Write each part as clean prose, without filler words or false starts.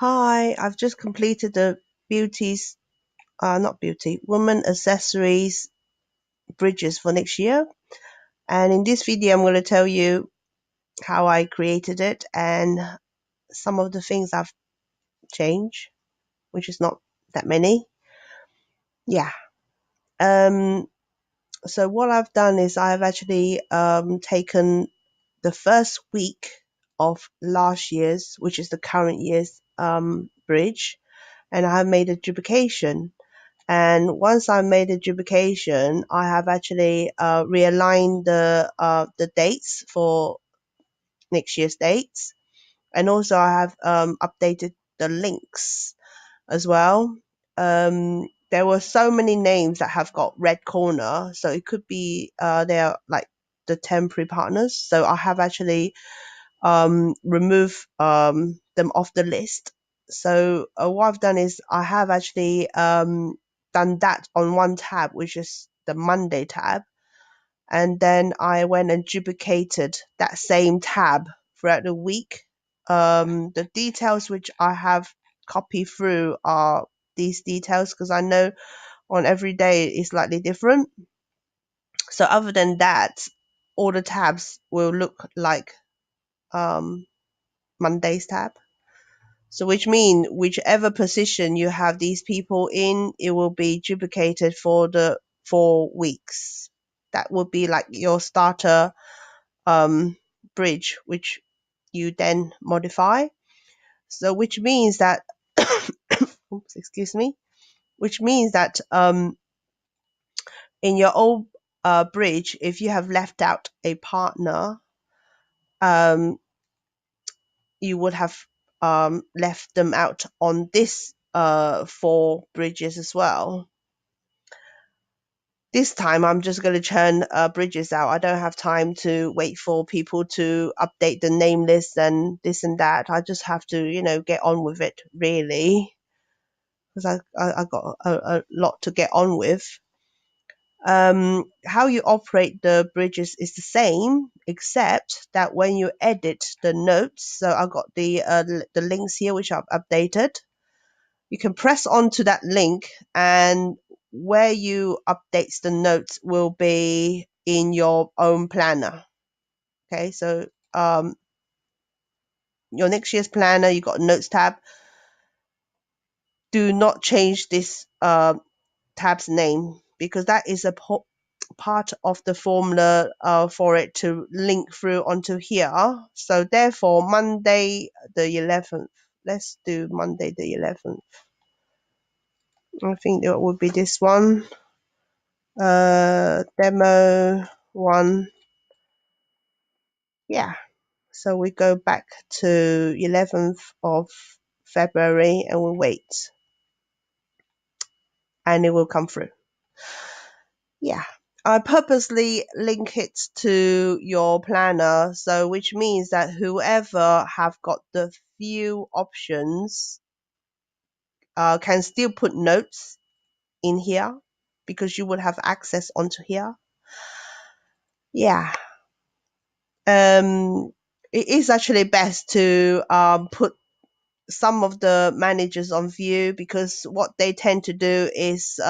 Hi, I've just completed the beauties, not beauty, woman accessories bridges for next year. And in this video, I'm going to tell you how I created it and some of the things I've changed, which is not that many. Yeah. Um, so what I've done is I've actually taken the first week of last year's, which is the current year's bridge, and I have made a duplication. And once I made a duplication, I have actually realigned the dates for next year's dates, and also I have updated the links as well. There were so many names that have got red corner, so it could be they are like the temporary partners. So I have actually remove them off the list. So what I've done is I have actually done that on one tab, which is the Monday tab. And then I went and duplicated that same tab throughout the week. The details which I have copied through are these details because I know on every day is slightly different. So other than that, all the tabs will look like Monday's tab. So which means whichever position you have these people in, it will be duplicated for the 4 weeks. That would be like your starter bridge, which you then modify. So which means that, oops, excuse me, which means that in your old bridge, if you have left out a partner, um, you would have left them out on this 4 bridges as well. This time I'm just going to churn bridges out. I don't have time to wait for people to update the name list and this and that. I just have to, get on with it really, because I got a lot to get on with. How you operate the bridges is the same, except that when you edit the notes, so I've got the links here which I've updated. You can press onto that link, and where you update the notes will be in your own planner. Okay, so your next year's planner, you got a notes tab. Do not change this tab's name, because that is a part of the formula for it to link through onto here. So therefore, Monday the 11th. Let's do Monday the 11th. I think it would be this one. Demo 1. Yeah. So we go back to 11th of February and we wait. And it will come through. Yeah. I purposely link it to your planner, so which means that whoever have got the few options can still put notes in here, because you would have access onto here. Yeah. It is actually best to put some of the managers on view, because what they tend to do is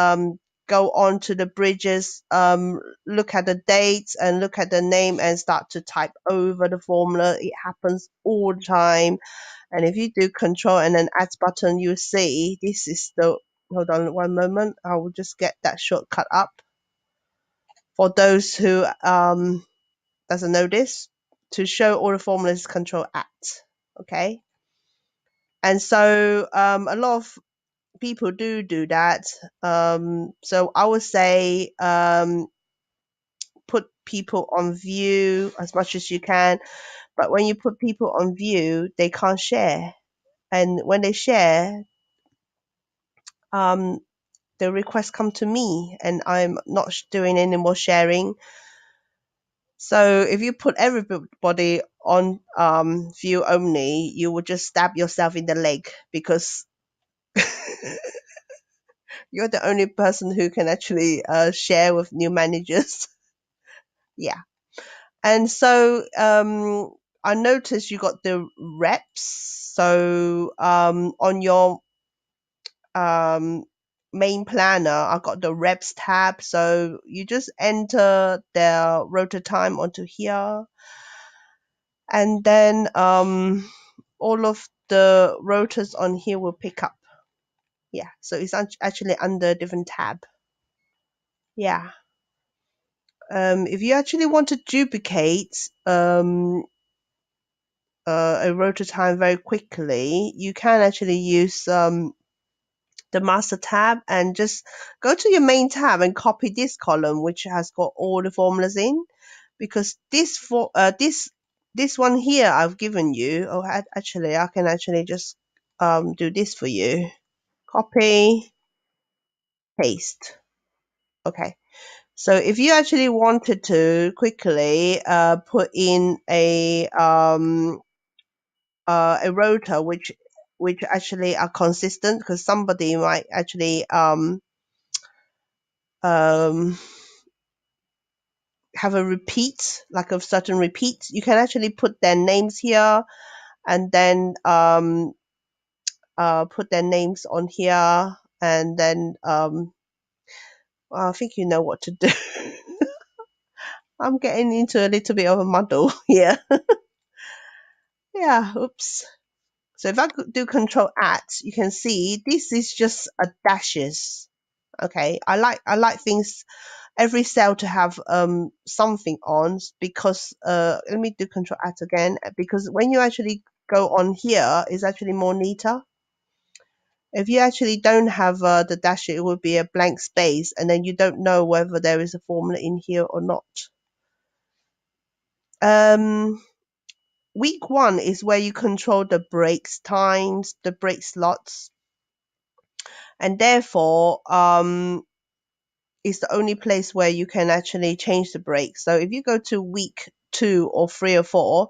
go on to the bridges, look at the dates and look at the name and start to type over the formula. It happens all the time. And if you do control and then add button, you see this is the, hold on one moment, I will just get that shortcut up for those who doesn't know this. To show all the formulas, control at. Okay. And so a lot of people do that. So I would say put people on view as much as you can. But when you put people on view, they can't share. And when they share, the requests come to me, and I'm not doing any more sharing. So if you put everybody on view only, you will just stab yourself in the leg, because you're the only person who can actually share with new managers. Yeah. And so I noticed you got the reps. So on your main planner, I got the reps tab. So you just enter the rota time onto here, and then all of the rotas on here will pick up. Yeah, so it's actually under a different tab. Yeah. If you actually want to duplicate a rota time very quickly, you can actually use the master tab and just go to your main tab and copy this column, which has got all the formulas in, because this one here I've given you. Oh, actually, I can actually just do this for you. Copy, paste. Okay. So if you actually wanted to quickly put in a rota which actually are consistent, because somebody might actually um, have a repeat, like a certain repeat, you can actually put their names here, and then put their names on here, and then I think you know what to do. I'm getting into a little bit of a muddle here. Yeah, oops. So if I do Control at, you can see this is just a dashes. Okay, I like things, every cell to have something on, because let me do Control at again, because when you actually go on here, it's actually more neater. If you actually don't have the dash, it will be a blank space, and then you don't know whether there is a formula in here or not. Week 1 is where you control the breaks times, the break slots, and therefore it's the only place where you can actually change the break. So if you go to week 2 or 3 or 4,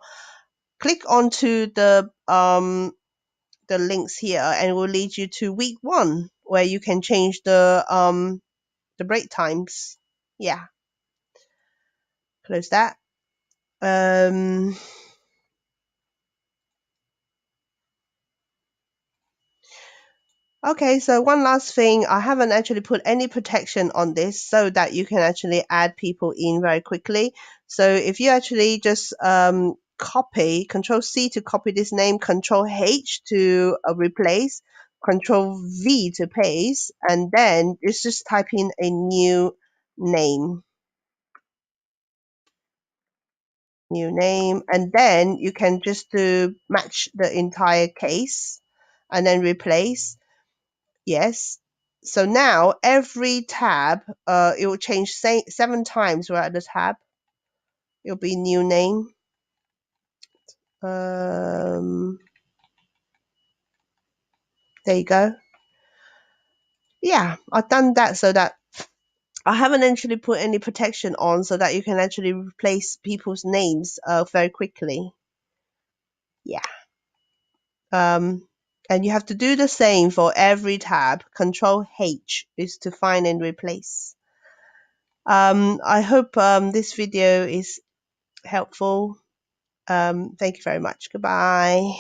click onto the links here, and it will lead you to week 1, where you can change the break times. Yeah, close that. Okay, so one last thing, I haven't actually put any protection on this so that you can actually add people in very quickly. So if you actually just copy, Control C to copy this name, Control H to replace, Control V to paste, and then it's just type in a new name. And then you can just do match the entire case and then replace. Yes. So now every tab, it will change 7 times throughout the tab. It'll be new name. There you go. Yeah, I've done that so that I haven't actually put any protection on, so that you can actually replace people's names very quickly. Yeah. And you have to do the same for every tab. Control H is to find and replace. I hope this video is helpful. Thank you very much. Goodbye.